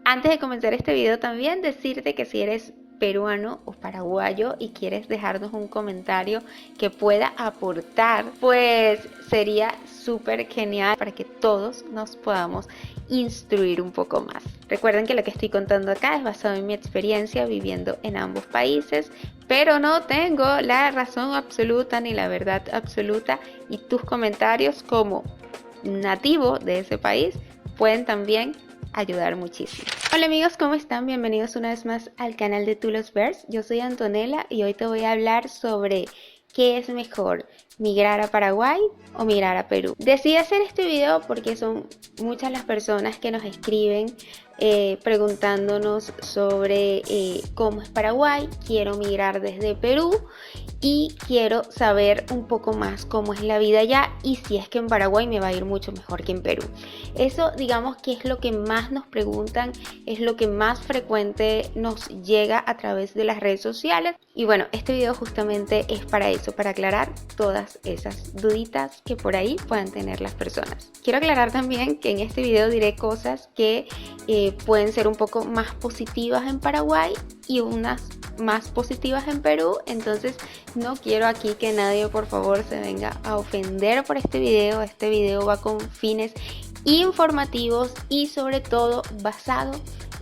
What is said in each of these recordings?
Antes de comenzar este video también decirte que si eres peruano o paraguayo y quieres dejarnos un comentario que pueda aportar, pues sería súper genial para que todos nos podamos instruir un poco más. Recuerden que lo que estoy contando acá es basado en mi experiencia viviendo en ambos países, pero no tengo la razón absoluta ni la verdad absoluta, y tus comentarios como nativo de ese país pueden también ayudar muchísimo. Hola amigos, ¿cómo están? Bienvenidos una vez más al canal de Tulosverse. Yo soy Antonella y hoy te voy a hablar sobre qué es mejor, migrar a Paraguay o migrar a Perú. Decidí hacer este video porque son muchas las personas que nos escriben preguntándonos sobre cómo es Paraguay. Quiero migrar desde Perú y quiero saber un poco más cómo es la vida allá y si es que en Paraguay me va a ir mucho mejor que en Perú. Eso, digamos, que es lo que más nos preguntan, es lo que más frecuente nos llega a través de las redes sociales. Y bueno, este video justamente es para eso, para aclarar todas esas duditas que por ahí puedan tener las personas. Quiero aclarar también que en este video diré cosas que pueden ser un poco más positivas en Paraguay y unas más positivas en Perú, entonces no quiero aquí que nadie por favor se venga a ofender por este video. Este video va con fines informativos y sobre todo basado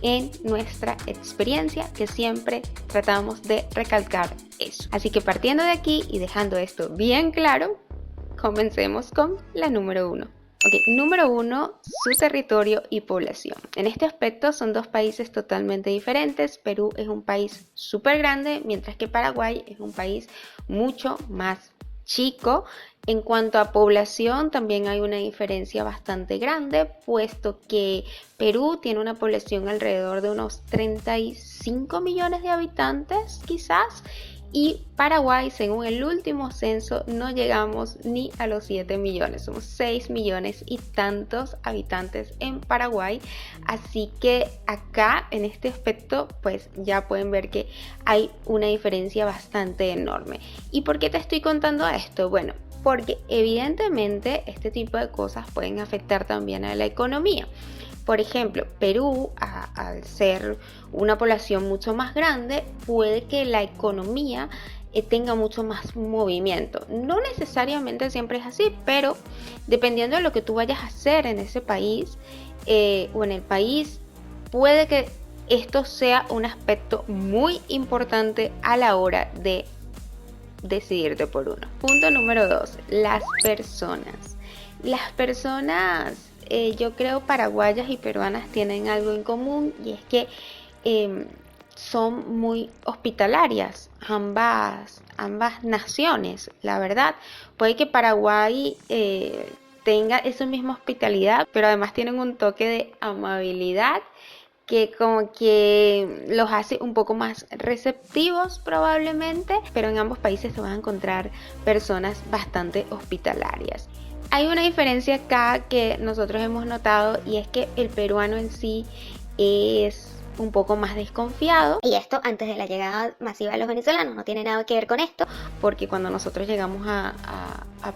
en nuestra experiencia, que siempre tratamos de recalcar eso. Así que partiendo de aquí y dejando esto bien claro, comencemos con la número 1. Ok, número 1, su territorio y población. En este aspecto son dos países totalmente diferentes. Perú es un país súper grande, mientras que Paraguay es un país mucho más chico. En cuanto a población, también hay una diferencia bastante grande, puesto que Perú tiene una población alrededor de unos 35 millones de habitantes, quizás, y Paraguay, según el último censo, no llegamos ni a los 7 millones, somos 6 millones y tantos habitantes en Paraguay, así que acá en este aspecto pues ya pueden ver que hay una diferencia bastante enorme. ¿Y por qué te estoy contando esto? Bueno, porque evidentemente este tipo de cosas pueden afectar también a la economía. Por ejemplo, Perú, al ser una población mucho más grande, puede que la economía tenga mucho más movimiento. No necesariamente siempre es así, pero dependiendo de lo que tú vayas a hacer en ese país o en el país, puede que esto sea un aspecto muy importante a la hora de decidirte por uno. Punto número 2, las personas. Las personas, yo creo, paraguayas y peruanas tienen algo en común, y es que son muy hospitalarias ambas naciones. La verdad, puede que Paraguay tenga esa misma hospitalidad, pero además tienen un toque de amabilidad que como que los hace un poco más receptivos probablemente, pero en ambos países se van a encontrar personas bastante hospitalarias. Hay una diferencia acá que nosotros hemos notado, y es que el peruano en sí es un poco más desconfiado, y esto antes de la llegada masiva de los venezolanos. No tiene nada que ver con esto, porque cuando nosotros llegamos a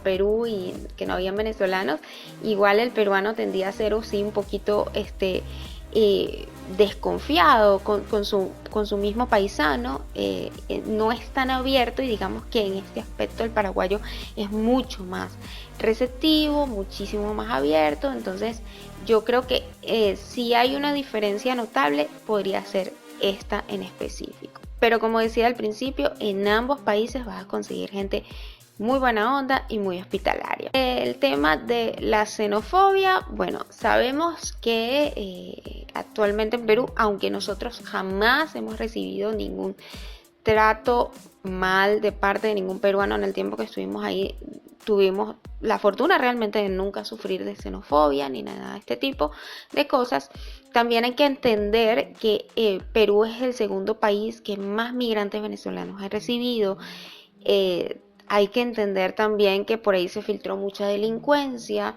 Perú y que no habían venezolanos, igual el peruano tendía a ser sí un poquito desconfiado con su mismo paisano, no es tan abierto, y digamos que en este aspecto el paraguayo es mucho más receptivo, muchísimo más abierto. Entonces yo creo que si hay una diferencia notable, podría ser esta en específico, pero como decía al principio, en ambos países vas a conseguir gente muy buena onda y muy hospitalaria. El tema de la xenofobia, bueno, sabemos que actualmente en Perú, aunque nosotros jamás hemos recibido ningún trato mal de parte de ningún peruano en el tiempo que estuvimos ahí, tuvimos la fortuna realmente de nunca sufrir de xenofobia ni nada de este tipo de cosas. También hay que entender que Perú es el segundo país que más migrantes venezolanos ha recibido. Hay que entender también que por ahí se filtró mucha delincuencia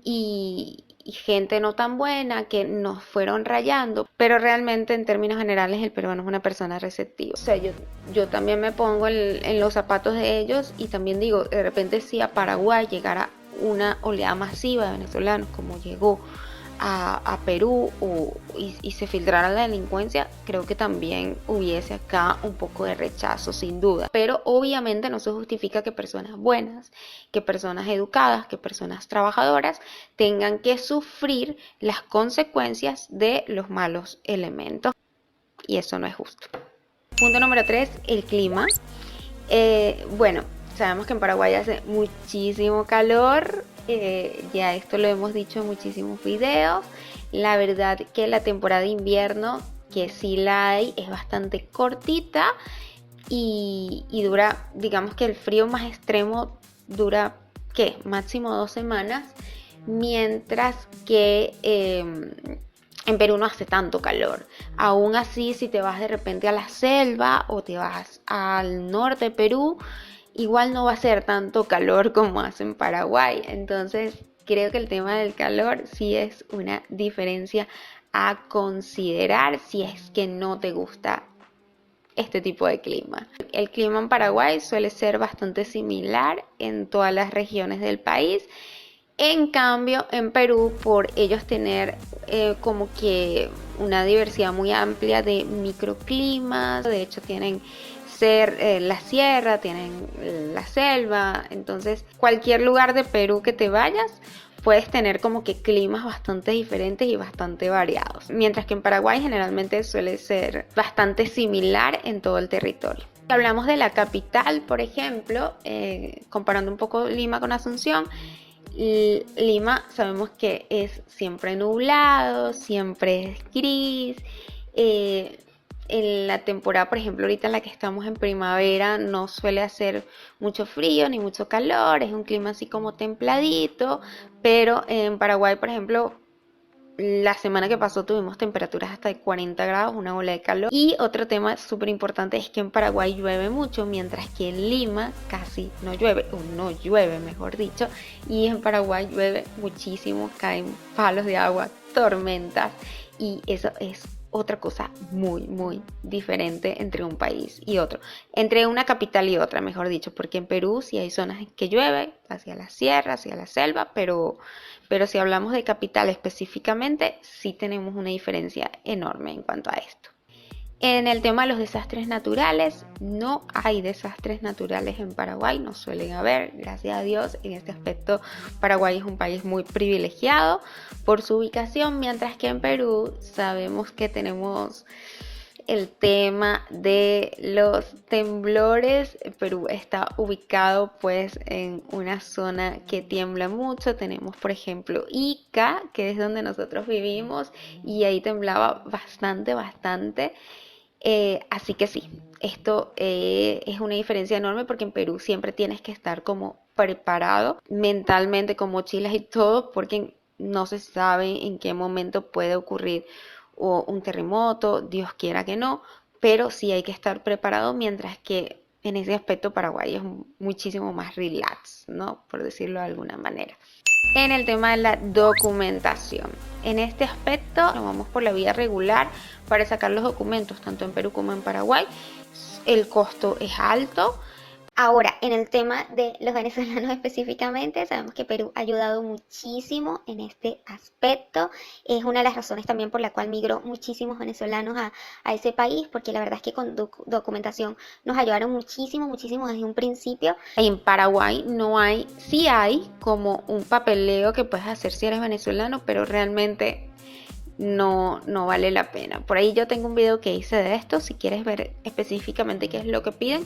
y gente no tan buena que nos fueron rayando, pero realmente en términos generales el peruano es una persona receptiva. O sea, yo también me pongo en los zapatos de ellos, y también digo, de repente si a Paraguay llegara una oleada masiva de venezolanos como llegó a Perú y se filtrara la delincuencia, creo que también hubiese acá un poco de rechazo, sin duda. Pero obviamente no se justifica que personas buenas, que personas educadas, que personas trabajadoras tengan que sufrir las consecuencias de los malos elementos. Y eso no es justo. Punto número 3, el clima. Bueno, sabemos que en Paraguay hace muchísimo calor. Ya esto lo hemos dicho en muchísimos videos. La verdad que la temporada de invierno, que sí la hay, es bastante cortita y dura, digamos que el frío más extremo dura, ¿qué? Máximo 2 semanas, mientras que en Perú no hace tanto calor. Aún así, si te vas de repente a la selva o te vas al norte de Perú, igual no va a ser tanto calor como hace en Paraguay. Entonces, creo que el tema del calor sí es una diferencia a considerar si es que no te gusta este tipo de clima. El clima en Paraguay suele ser bastante similar en todas las regiones del país. En cambio, en Perú, por ellos tener como que una diversidad muy amplia de microclimas, de hecho tienen la sierra, tienen la selva, entonces cualquier lugar de Perú que te vayas puedes tener como que climas bastante diferentes y bastante variados, mientras que en Paraguay generalmente suele ser bastante similar en todo el territorio. Si hablamos de la capital, por ejemplo, comparando un poco Lima con Asunción, Lima sabemos que es siempre nublado, siempre es gris. En la temporada, por ejemplo, ahorita en la que estamos en primavera, no suele hacer mucho frío ni mucho calor, es un clima así como templadito, pero en Paraguay, por ejemplo, la semana que pasó tuvimos temperaturas hasta de 40 grados, una ola de calor. Y otro tema súper importante es que en Paraguay llueve mucho, mientras que en Lima casi no llueve, o no llueve mejor dicho, y en Paraguay llueve muchísimo, caen palos de agua, tormentas, y eso es otra cosa muy, muy diferente entre un país y otro, entre una capital y otra, mejor dicho, porque en Perú sí hay zonas que llueve, hacia la sierra, hacia la selva, pero si hablamos de capital específicamente, sí tenemos una diferencia enorme en cuanto a esto. En el tema de los desastres naturales, no hay desastres naturales en Paraguay, no suelen haber, gracias a Dios. En este aspecto, Paraguay es un país muy privilegiado por su ubicación, mientras que en Perú sabemos que tenemos el tema de los temblores. Perú está ubicado pues en una zona que tiembla mucho. Tenemos por ejemplo Ica, que es donde nosotros vivimos, y ahí temblaba bastante. Así que sí, esto es una diferencia enorme, porque en Perú siempre tienes que estar como preparado mentalmente con mochilas y todo, porque no se sabe en qué momento puede ocurrir un terremoto, Dios quiera que no, pero sí hay que estar preparado, mientras que en ese aspecto Paraguay es muchísimo más relax, ¿no? Por decirlo de alguna manera. En el tema de la documentación, en este aspecto nos vamos por la vía regular para sacar los documentos, tanto en Perú como en Paraguay. El costo es alto. Ahora, en el tema de los venezolanos específicamente, sabemos que Perú ha ayudado muchísimo en este aspecto. Es una de las razones también por la cual migró muchísimos venezolanos a ese país, porque la verdad es que con documentación nos ayudaron muchísimo desde un principio. En Paraguay sí hay como un papeleo que puedes hacer si eres venezolano, pero realmente no vale la pena. Por ahí yo tengo un video que hice de esto, si quieres ver específicamente qué es lo que piden,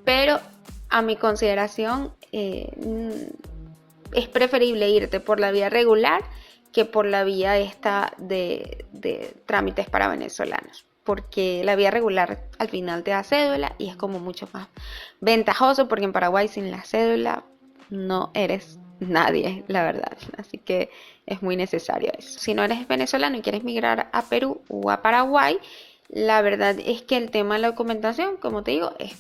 pero a mi consideración es preferible irte por la vía regular que por la vía esta de trámites para venezolanos, porque la vía regular al final te da cédula y es como mucho más ventajoso, porque en Paraguay sin la cédula no eres nadie, la verdad, así que es muy necesario eso. Si no eres venezolano y quieres migrar a Perú o a Paraguay, la verdad es que el tema de la documentación, como te digo, es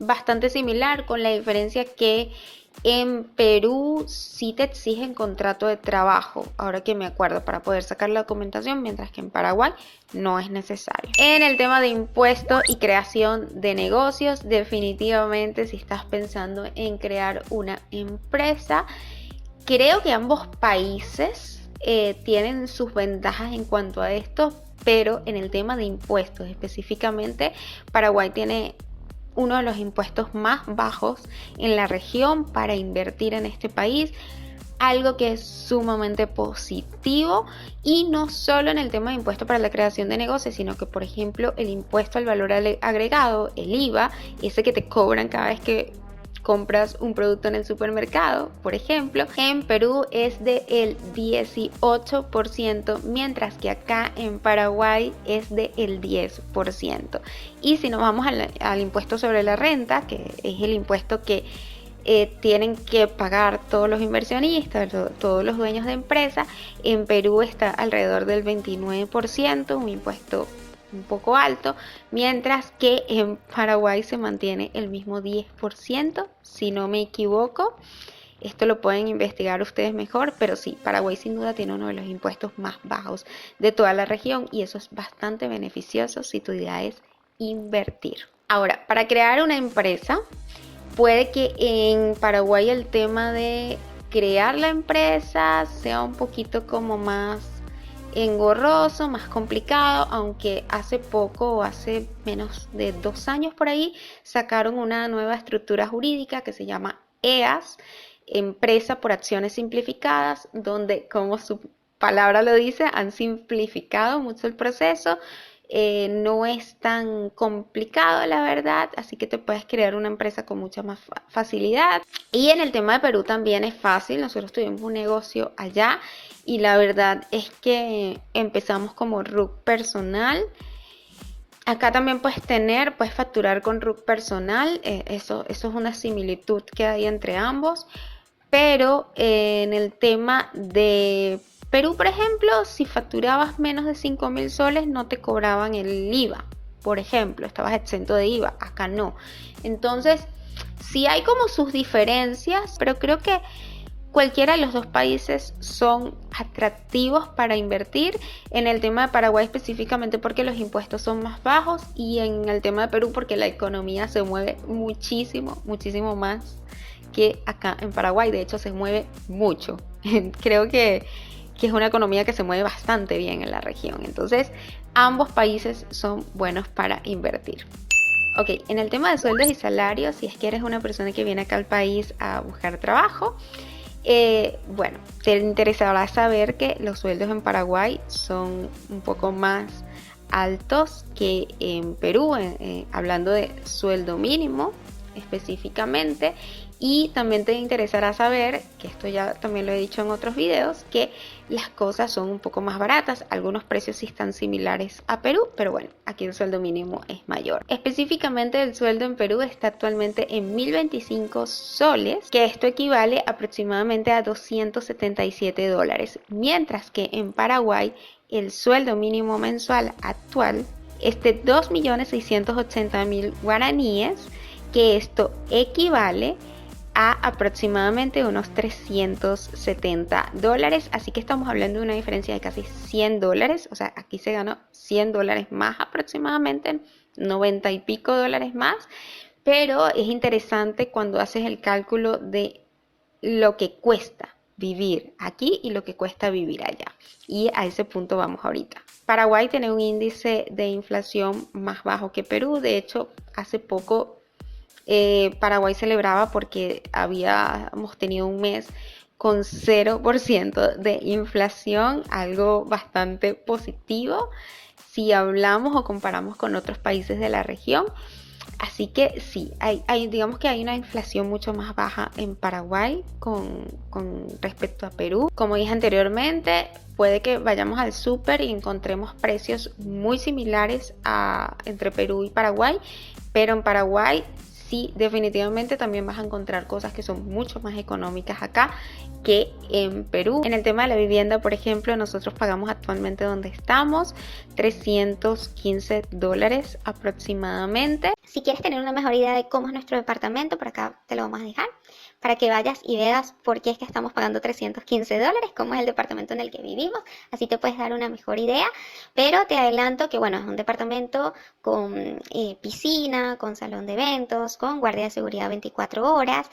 bastante similar, con la diferencia que en Perú sí te exigen contrato de trabajo, ahora que me acuerdo, para poder sacar la documentación, mientras que en Paraguay no es necesario. En el tema de impuestos y creación de negocios, definitivamente si estás pensando en crear una empresa, creo que ambos países tienen sus ventajas en cuanto a esto, pero en el tema de impuestos específicamente, Paraguay tiene uno de los impuestos más bajos en la región para invertir en este país, algo que es sumamente positivo, y no solo en el tema de impuestos para la creación de negocios, sino que por ejemplo el impuesto al valor agregado, el IVA, ese que te cobran cada vez que compras un producto en el supermercado, por ejemplo, en Perú es del 18%, mientras que acá en Paraguay es del 10%. Y si nos vamos al impuesto sobre la renta, que es el impuesto que tienen que pagar todos los inversionistas, todos los dueños de empresa, en Perú está alrededor del 29%, un impuesto un poco alto, mientras que en Paraguay se mantiene el mismo 10%, si no me equivoco. Esto lo pueden investigar ustedes mejor, pero sí, Paraguay sin duda tiene uno de los impuestos más bajos de toda la región, y eso es bastante beneficioso si tu idea es invertir. Ahora, para crear una empresa, puede que en Paraguay el tema de crear la empresa sea un poquito como más engorroso, más complicado, aunque hace poco o hace menos de 2 años por ahí sacaron una nueva estructura jurídica que se llama EAS, Empresa por Acciones Simplificadas, donde, como su palabra lo dice, han simplificado mucho el proceso. No es tan complicado, la verdad, así que te puedes crear una empresa con mucha más facilidad. Y en el tema de Perú también es fácil. Nosotros tuvimos un negocio allá y la verdad es que empezamos como RUC personal. Acá también puedes facturar con RUC personal. Eso es una similitud que hay entre ambos. Pero en el tema de Perú, por ejemplo, si facturabas menos de 5.000 soles, no te cobraban el IVA. Por ejemplo, estabas exento de IVA. Acá no. Entonces, sí hay como sus diferencias, pero creo que cualquiera de los dos países son atractivos para invertir. En el tema de Paraguay específicamente porque los impuestos son más bajos, y en el tema de Perú porque la economía se mueve muchísimo, muchísimo más que acá en Paraguay. De hecho, se mueve mucho. Creo que es una economía que se mueve bastante bien en la región. Entonces, ambos países son buenos para invertir. Ok, en el tema de sueldos y salarios, si es que eres una persona que viene acá al país a buscar trabajo, bueno, te interesará saber que los sueldos en Paraguay son un poco más altos que en Perú, hablando de sueldo mínimo específicamente. Y también te interesará saber, que esto ya también lo he dicho en otros videos, que las cosas son un poco más baratas. Algunos precios sí están similares a Perú, pero bueno, aquí el sueldo mínimo es mayor. Específicamente el sueldo en Perú está actualmente en 1.025 soles, que esto equivale aproximadamente a $277, mientras que en Paraguay el sueldo mínimo mensual actual es de 2.680.000 guaraníes, que esto equivale a aproximadamente unos $370, así que estamos hablando de una diferencia de casi $100, o sea, aquí se ganó $100 más aproximadamente, 90 y pico dólares más, pero es interesante cuando haces el cálculo de lo que cuesta vivir aquí y lo que cuesta vivir allá, y a ese punto vamos ahorita. Paraguay tiene un índice de inflación más bajo que Perú. De hecho, hace poco Paraguay celebraba porque habíamos tenido un mes con 0% de inflación, algo bastante positivo si hablamos o comparamos con otros países de la región. Así que sí, digamos que hay una inflación mucho más baja en Paraguay con respecto a Perú. Como dije anteriormente, puede que vayamos al súper y encontremos precios muy similares entre Perú y Paraguay, pero en Paraguay sí, definitivamente también vas a encontrar cosas que son mucho más económicas acá que en Perú. En el tema de la vivienda, por ejemplo, nosotros pagamos actualmente donde estamos $315 aproximadamente. Si quieres tener una mejor idea de cómo es nuestro departamento, por acá te lo vamos a dejar, para que vayas y veas por qué es que estamos pagando $315, cómo es el departamento en el que vivimos, así te puedes dar una mejor idea. Pero te adelanto que bueno, es un departamento con piscina, con salón de eventos, con guardia de seguridad 24 horas,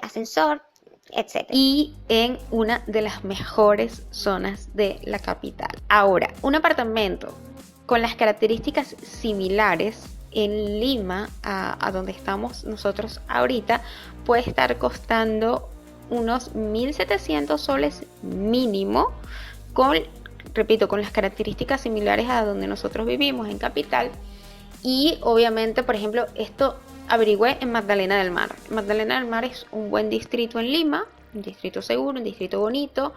ascensor, etcétera. Y en una de las mejores zonas de la capital. Ahora, un apartamento con las características similares en Lima a donde estamos nosotros ahorita puede estar costando unos 1.700 soles mínimo, repito, con las características similares a donde nosotros vivimos en capital. Y obviamente, por ejemplo, esto averigüé en Magdalena del Mar. Magdalena del Mar es un buen distrito en Lima, un distrito seguro, un distrito bonito.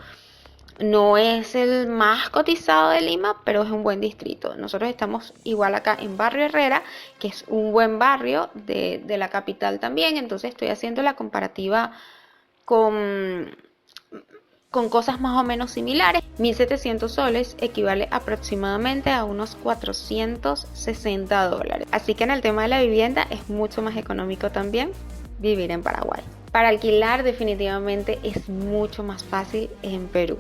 No es el más cotizado de Lima, pero es un buen distrito. Nosotros estamos igual acá en Barrio Herrera, que es un buen barrio de la capital también. Entonces estoy haciendo la comparativa con cosas más o menos similares. 1.700 soles equivale aproximadamente a unos 460 dólares. Así que en el tema de la vivienda es mucho más económico también vivir en Paraguay. Para alquilar definitivamente es mucho más fácil en Perú.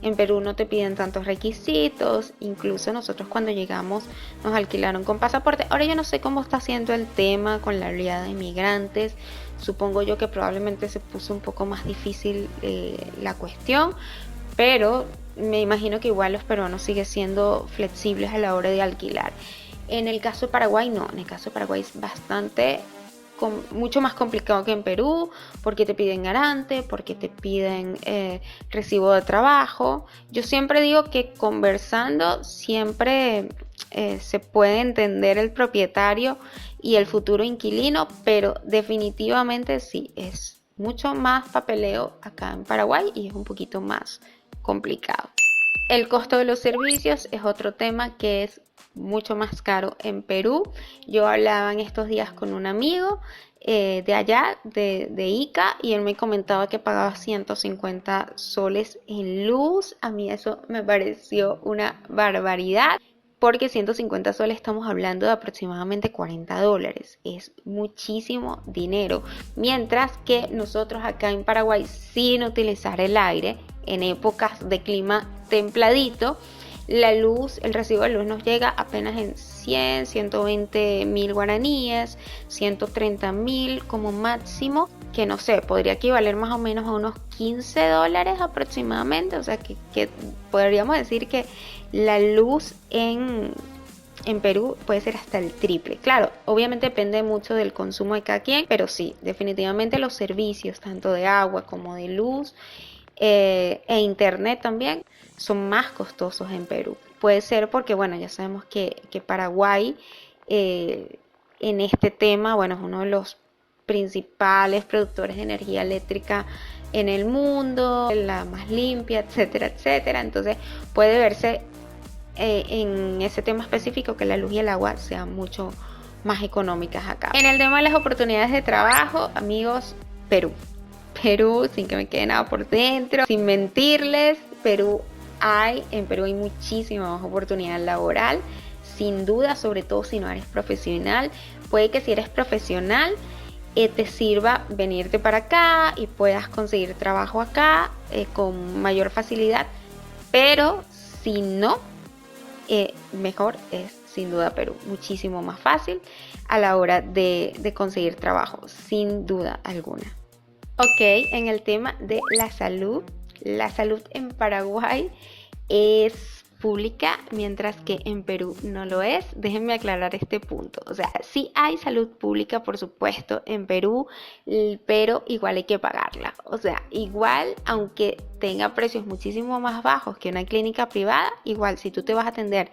En Perú no te piden tantos requisitos, incluso nosotros cuando llegamos nos alquilaron con pasaporte. Ahora yo no sé cómo está haciendo el tema con la oleada de inmigrantes. Supongo yo que probablemente se puso un poco más difícil la cuestión, pero me imagino que igual los peruanos siguen siendo flexibles a la hora de alquilar. En el caso de Paraguay no, en el caso de Paraguay es mucho más complicado que en Perú, porque te piden garante, porque te piden recibo de trabajo. Yo siempre digo que conversando siempre se puede entender el propietario y el futuro inquilino, pero definitivamente sí, es mucho más papeleo acá en Paraguay y es un poquito más complicado. El costo de los servicios es otro tema que es mucho más caro en Perú. Yo hablaba en estos días con un amigo de allá, de Ica, y él me comentaba que pagaba 150 soles en luz. A mí eso me pareció una barbaridad, porque 150 soles estamos hablando de aproximadamente 40 dólares. Es muchísimo dinero. Mientras que nosotros acá en Paraguay, sin utilizar el aire, en épocas de clima templadito, la luz, el recibo de luz nos llega apenas en 100, 120 mil guaraníes, 130 mil como máximo, que no sé, podría equivaler más o menos a unos 15 dólares aproximadamente. O sea que podríamos decir que la luz en Perú puede ser hasta el triple. Claro, obviamente depende mucho del consumo de cada quien, pero sí, definitivamente los servicios, tanto de agua como de luz e internet también, son más costosos en Perú. Puede ser porque, bueno, ya sabemos que Paraguay en este tema, bueno, es uno de los principales productores de energía eléctrica en el mundo, la más limpia, etcétera, etcétera. Entonces puede verse en ese tema específico que la luz y el agua sean mucho más económicas acá. En el tema de las oportunidades de trabajo, amigos, Perú, sin que me quede nada por dentro, sin mentirles, en Perú hay muchísima más oportunidad laboral, sin duda, sobre todo si no eres profesional. Puede que si eres profesional te sirva venirte para acá y puedas conseguir trabajo acá con mayor facilidad, pero si no, mejor es sin duda Perú, muchísimo más fácil a la hora de conseguir trabajo, sin duda alguna. Ok, en el tema de la salud en Paraguay es pública, mientras que en Perú no lo es. Déjenme aclarar este punto. O sea, sí hay salud pública, por supuesto, en Perú, pero igual hay que pagarla. O sea, igual, aunque tenga precios muchísimo más bajos que una clínica privada, igual si tú te vas a atender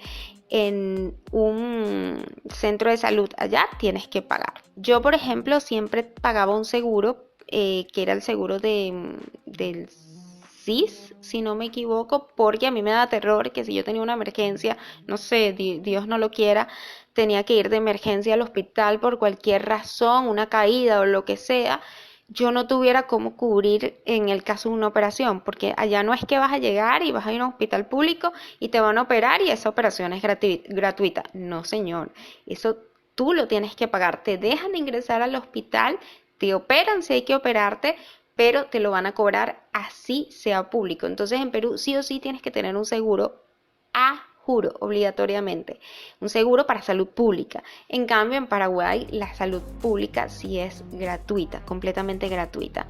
en un centro de salud allá, tienes que pagar. Yo, por ejemplo, siempre pagaba un seguro que era el seguro del CIS, si no me equivoco, porque a mí me da terror que si yo tenía una emergencia, no sé, Dios no lo quiera, tenía que ir de emergencia al hospital por cualquier razón, una caída o lo que sea, yo no tuviera cómo cubrir en el caso de una operación, porque allá no es que vas a llegar y vas a ir a un hospital público y te van a operar y esa operación es gratuita. No, señor, eso tú lo tienes que pagar. Te dejan ingresar al hospital, te operan si hay que operarte, pero te lo van a cobrar así sea público. Entonces en Perú sí o sí tienes que tener un seguro A juro, obligatoriamente. Un seguro para salud pública. En cambio, en Paraguay la salud pública sí es gratuita, completamente gratuita.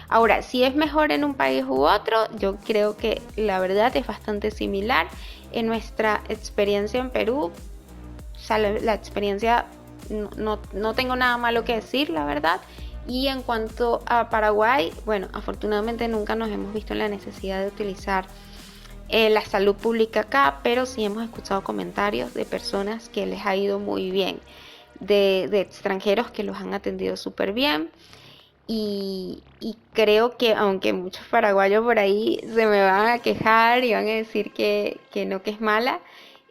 Ahora, si es mejor en un país u otro, yo creo que la verdad es bastante similar. En nuestra experiencia en Perú, o sea, la experiencia no tengo nada malo que decir, la verdad. Y en cuanto a Paraguay, bueno, afortunadamente nunca nos hemos visto en la necesidad de utilizar la salud pública acá, pero sí hemos escuchado comentarios de personas que les ha ido muy bien, de extranjeros que los han atendido súper bien. Y creo que aunque muchos paraguayos por ahí se me van a quejar y van a decir que no, que es mala,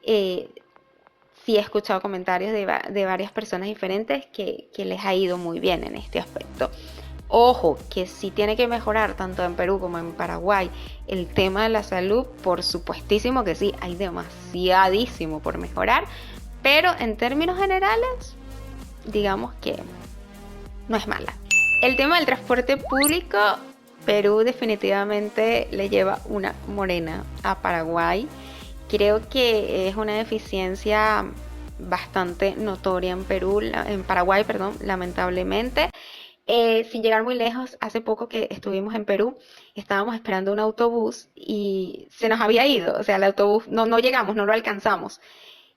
sí he escuchado comentarios de varias personas diferentes que les ha ido muy bien en este aspecto. Ojo, que sí tiene que mejorar tanto en Perú como en Paraguay el tema de la salud, por supuestísimo que sí, hay demasiadísimo por mejorar, pero en términos generales, digamos que no es mala. El tema del transporte público, Perú definitivamente le lleva una morena a Paraguay. Creo que es una deficiencia bastante notoria en Paraguay, lamentablemente. Sin llegar muy lejos, hace poco que estuvimos en Perú, estábamos esperando un autobús y se nos había ido, o sea, el autobús, no llegamos, no lo alcanzamos.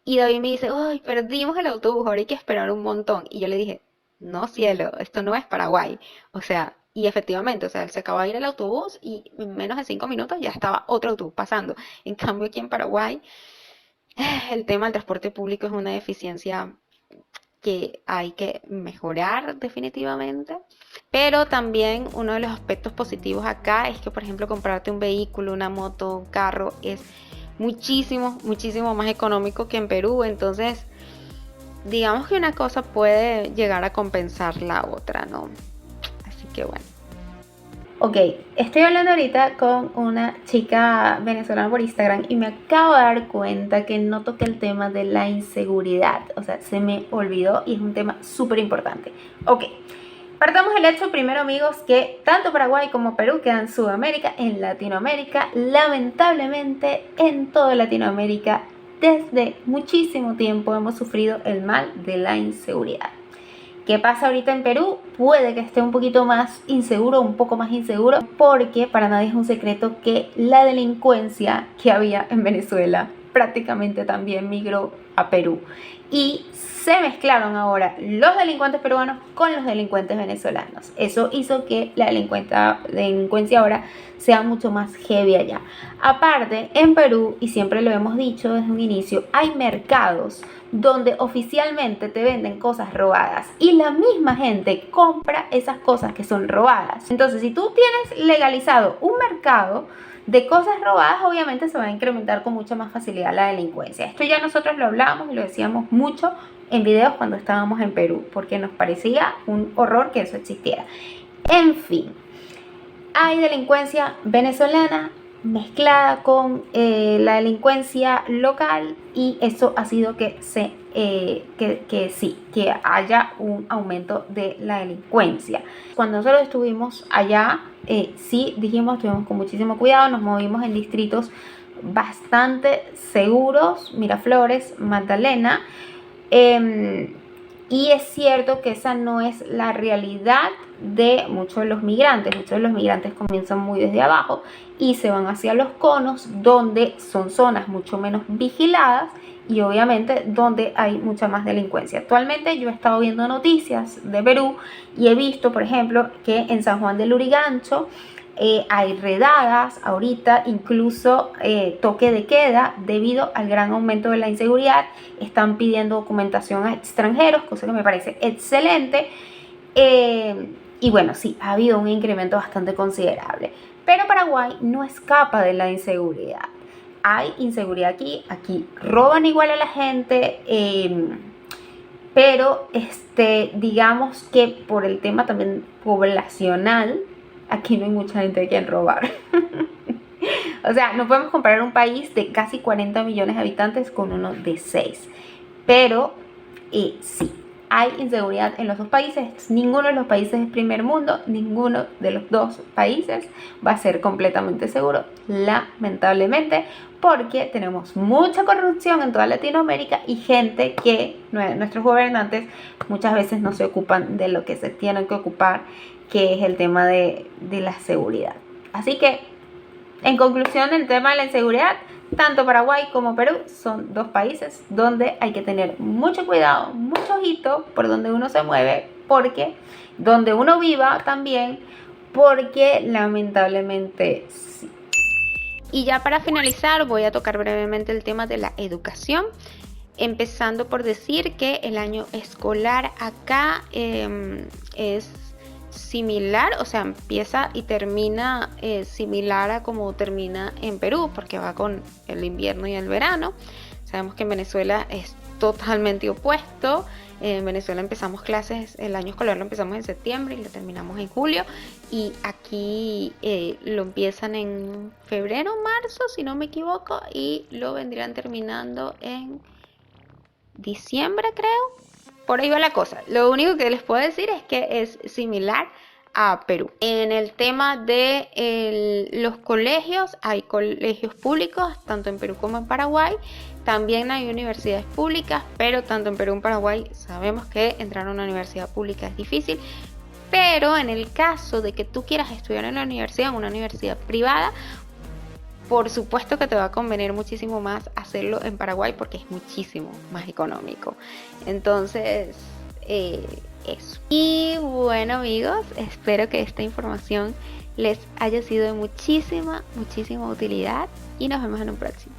Y David me dice, ¡ay, perdimos el autobús, ahora hay que esperar un montón! Y yo le dije, no, cielo, esto no es Paraguay. O sea, y efectivamente, o sea, se acaba de ir el autobús y en menos de 5 minutos ya estaba otro autobús pasando. En cambio, aquí en Paraguay, el tema del transporte público es una deficiencia que hay que mejorar definitivamente. Pero también uno de los aspectos positivos acá es que, por ejemplo, comprarte un vehículo, una moto, un carro es muchísimo más económico que en Perú. Entonces, digamos que una cosa puede llegar a compensar la otra, ¿no? Así que bueno. Ok, estoy hablando ahorita con una chica venezolana por Instagram y me acabo de dar cuenta que no toqué el tema de la inseguridad. O sea, se me olvidó y es un tema súper importante. Ok, partamos del hecho primero, amigos, que tanto Paraguay como Perú quedan en Sudamérica, en Latinoamérica. Lamentablemente, en toda Latinoamérica, desde muchísimo tiempo hemos sufrido el mal de la inseguridad. ¿Qué pasa ahorita en Perú? Puede que esté un poquito más inseguro, un poco más inseguro, porque para nadie es un secreto que la delincuencia que había en Venezuela prácticamente también migró a Perú. Y se mezclaron ahora los delincuentes peruanos con los delincuentes venezolanos. Eso hizo que la delincuencia ahora sea mucho más heavy allá. Aparte, en Perú, y siempre lo hemos dicho desde un inicio, hay mercados donde oficialmente te venden cosas robadas y la misma gente compra esas cosas que son robadas. Entonces, si tú tienes legalizado un mercado de cosas robadas, obviamente se va a incrementar con mucha más facilidad la delincuencia. Esto ya nosotros lo hablábamos y lo decíamos mucho en videos cuando estábamos en Perú, porque nos parecía un horror que eso existiera. En fin, hay delincuencia venezolana mezclada con la delincuencia local y eso ha sido que haya un aumento de la delincuencia. Cuando nosotros estuvimos allá, sí dijimos, estuvimos con muchísimo cuidado, nos movimos en distritos bastante seguros, Miraflores, Magdalena, y es cierto que esa no es la realidad de muchos de los migrantes. Muchos de los migrantes comienzan muy desde abajo y se van hacia los conos, donde son zonas mucho menos vigiladas y obviamente donde hay mucha más delincuencia. Actualmente yo he estado viendo noticias de Perú y he visto, por ejemplo, que en San Juan del Lurigancho hay redadas ahorita, incluso toque de queda debido al gran aumento de la inseguridad. Están pidiendo documentación a extranjeros, cosa que me parece excelente. Y bueno, sí, ha habido un incremento bastante considerable. Pero Paraguay no escapa de la inseguridad. Hay inseguridad aquí roban igual a la gente, pero digamos que por el tema también poblacional, aquí no hay mucha gente a quien robar. O sea, no podemos comparar un país de casi 40 millones de habitantes con uno de 6. Pero sí, hay inseguridad en los dos países. Ninguno de los países es primer mundo, ninguno de los dos países va a ser completamente seguro, lamentablemente, porque tenemos mucha corrupción en toda Latinoamérica y gente que nuestros gobernantes muchas veces no se ocupan de lo que se tienen que ocupar, que es el tema de la seguridad. Así que, en conclusión, el tema de la inseguridad, tanto Paraguay como Perú son dos países donde hay que tener mucho cuidado, mucho ojito por donde uno se mueve, porque donde uno viva también, porque lamentablemente sí. Y ya para finalizar voy a tocar brevemente el tema de la educación, empezando por decir que el año escolar acá es similar, o sea, empieza y termina similar a como termina en Perú, porque va con el invierno y el verano. Sabemos que en Venezuela es totalmente opuesto. En Venezuela empezamos clases, el año escolar lo empezamos en septiembre y lo terminamos en julio, y aquí lo empiezan en febrero, marzo, si no me equivoco, y lo vendrían terminando en diciembre, creo. Por ahí va la cosa. Lo único que les puedo decir es que es similar a Perú. En el tema de los colegios, hay colegios públicos tanto en Perú como en Paraguay. También hay universidades públicas, pero tanto en Perú como en Paraguay sabemos que entrar a una universidad pública es difícil. Pero en el caso de que tú quieras estudiar en la universidad, en una universidad privada, por supuesto que te va a convenir muchísimo más hacerlo en Paraguay porque es muchísimo más económico. Entonces, eso. Y bueno, amigos, espero que esta información les haya sido de muchísima utilidad y nos vemos en un próximo.